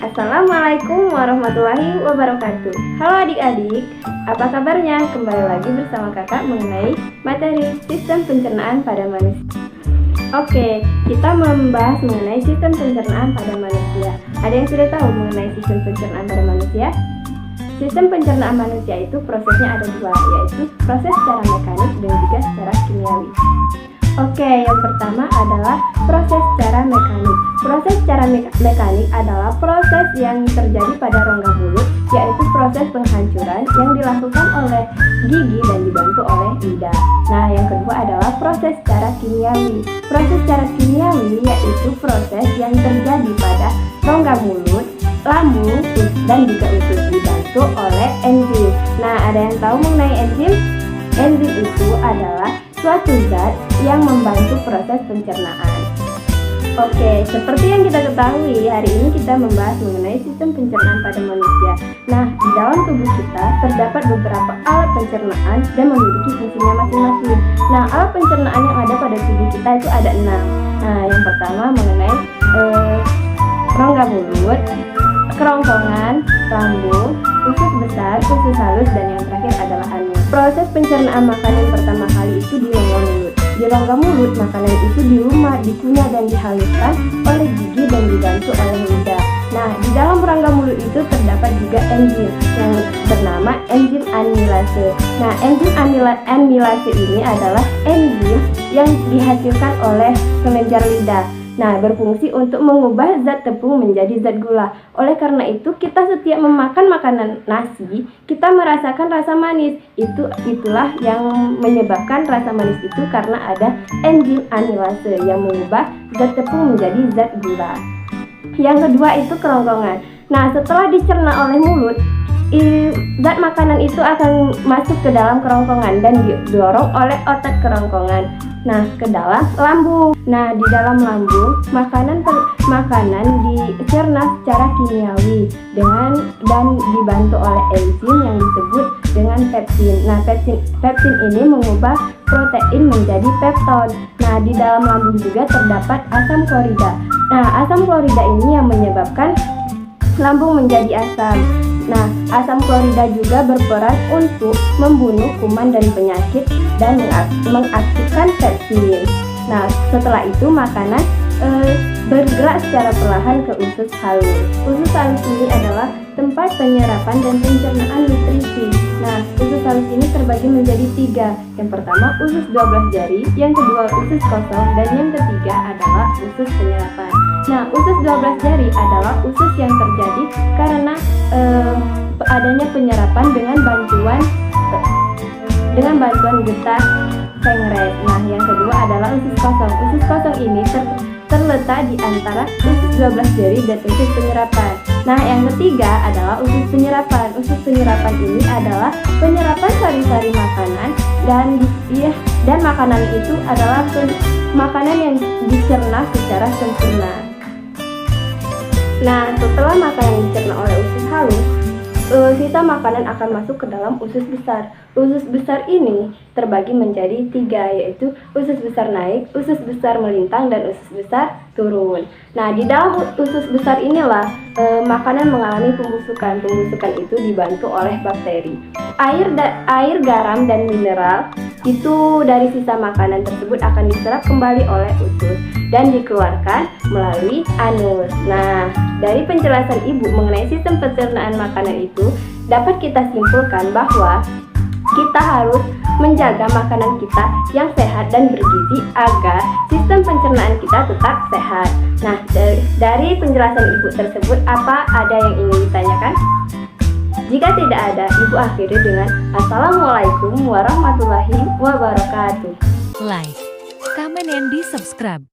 Assalamualaikum warahmatullahi wabarakatuh. Halo adik-adik, apa kabarnya? Kembali lagi bersama kakak mengenai materi sistem pencernaan pada manusia. Oke, kita membahas mengenai sistem pencernaan pada manusia. Ada yang sudah tahu mengenai sistem pencernaan pada manusia? Sistem pencernaan manusia itu prosesnya ada dua, yaitu proses secara mekanik dan juga secara kimiawi. Oke, yang pertama adalah proses secara mekanik. Proses secara mekanik adalah proses yang terjadi pada rongga mulut, yaitu proses penghancuran yang dilakukan oleh gigi dan dibantu oleh lidah. Nah, yang kedua adalah proses secara kimiawi. Proses secara kimiawi yaitu proses yang terjadi pada rongga mulut, lambung, dan juga usus dibantu oleh enzim. Nah, ada yang tahu mengenai enzim? Enzim itu adalah suatu zat yang membantu proses pencernaan. Oke, seperti yang kita ketahui, hari ini kita membahas mengenai sistem pencernaan pada manusia. Nah, di dalam tubuh kita terdapat beberapa alat pencernaan dan memiliki fungsinya masing-masing. Nah, alat pencernaan yang ada pada tubuh kita itu ada 6. Nah, yang pertama mengenai rongga mulut, kerongkongan, lambung, usus besar, usus halus, dan yang terakhir adalah anus. Proses pencernaan makanan pertama kali itu di rongga mulut. Di rongga mulut, makanan itu dilumat, dikunyah, dan dihaluskan oleh gigi dan dibantu oleh lidah. Nah, di dalam rongga mulut itu terdapat juga enzim yang bernama enzim amilase. Nah, enzim amilase ini adalah enzim yang dihasilkan oleh kelenjar lidah. Nah, berfungsi untuk mengubah zat tepung menjadi zat gula. Oleh karena itu, kita setiap memakan makanan nasi, kita merasakan rasa manis. Itulah yang menyebabkan rasa manis itu karena ada enzim amilase yang mengubah zat tepung menjadi zat gula. Yang kedua itu kerongkongan. Nah, setelah dicerna oleh mulut, zat makanan itu akan masuk ke dalam kerongkongan dan didorong oleh otot kerongkongan. Nah, ke dalam lambung. Nah, di dalam lambung makanan dicerna secara kimiawi dan dibantu oleh enzim yang disebut dengan pepsin. Nah, pepsin ini mengubah protein menjadi pepton. Nah, di dalam lambung juga terdapat asam klorida. Nah, asam klorida ini yang menyebabkan lambung menjadi asam. Nah, asam klorida juga berperan untuk membunuh kuman dan penyakit dan mengaktifkan pepsin. Nah, setelah itu makanan bergerak secara perlahan ke usus halus. Usus halus ini adalah tempat penyerapan dan pencernaan nutrisi. Nah, usus halus ini terbagi menjadi 3. Yang pertama usus 12 jari, yang kedua usus kosong, dan yang ketiga adalah usus penyerapan. Nah, usus 12 jari adalah usus yang terjadi karena adanya penyerapan dengan bantuan getah sengret. Nah, yang kedua adalah usus kosong. Usus kosong ini terletak di antara usus 12 jari dan usus penyerapan. Nah, yang ketiga adalah usus penyerapan. Usus penyerapan ini adalah penyerapan sari-sari makanan dan makanan itu adalah makanan yang dicerna secara sempurna. Nah, setelah makanan dicerna oleh usus halus, sisa makanan akan masuk ke dalam usus besar. Usus besar ini terbagi menjadi 3, yaitu usus besar naik, usus besar melintang, dan usus besar turun. Nah, di dalam usus besar inilah makanan mengalami pembusukan. Pembusukan itu dibantu oleh bakteri. Air, garam, dan mineral itu dari sisa makanan tersebut akan diserap kembali oleh usus dan dikeluarkan melalui anus. Nah, dari penjelasan ibu mengenai sistem pencernaan makanan itu dapat kita simpulkan bahwa kita harus menjaga makanan kita yang sehat dan bergizi agar sistem pencernaan kita tetap sehat. Nah, dari penjelasan ibu tersebut, apa ada yang ingin ditanyakan? Jika tidak ada, ibu akhiri dengan Assalamualaikum warahmatullahi wabarakatuh. Like, comment, and di subscribe.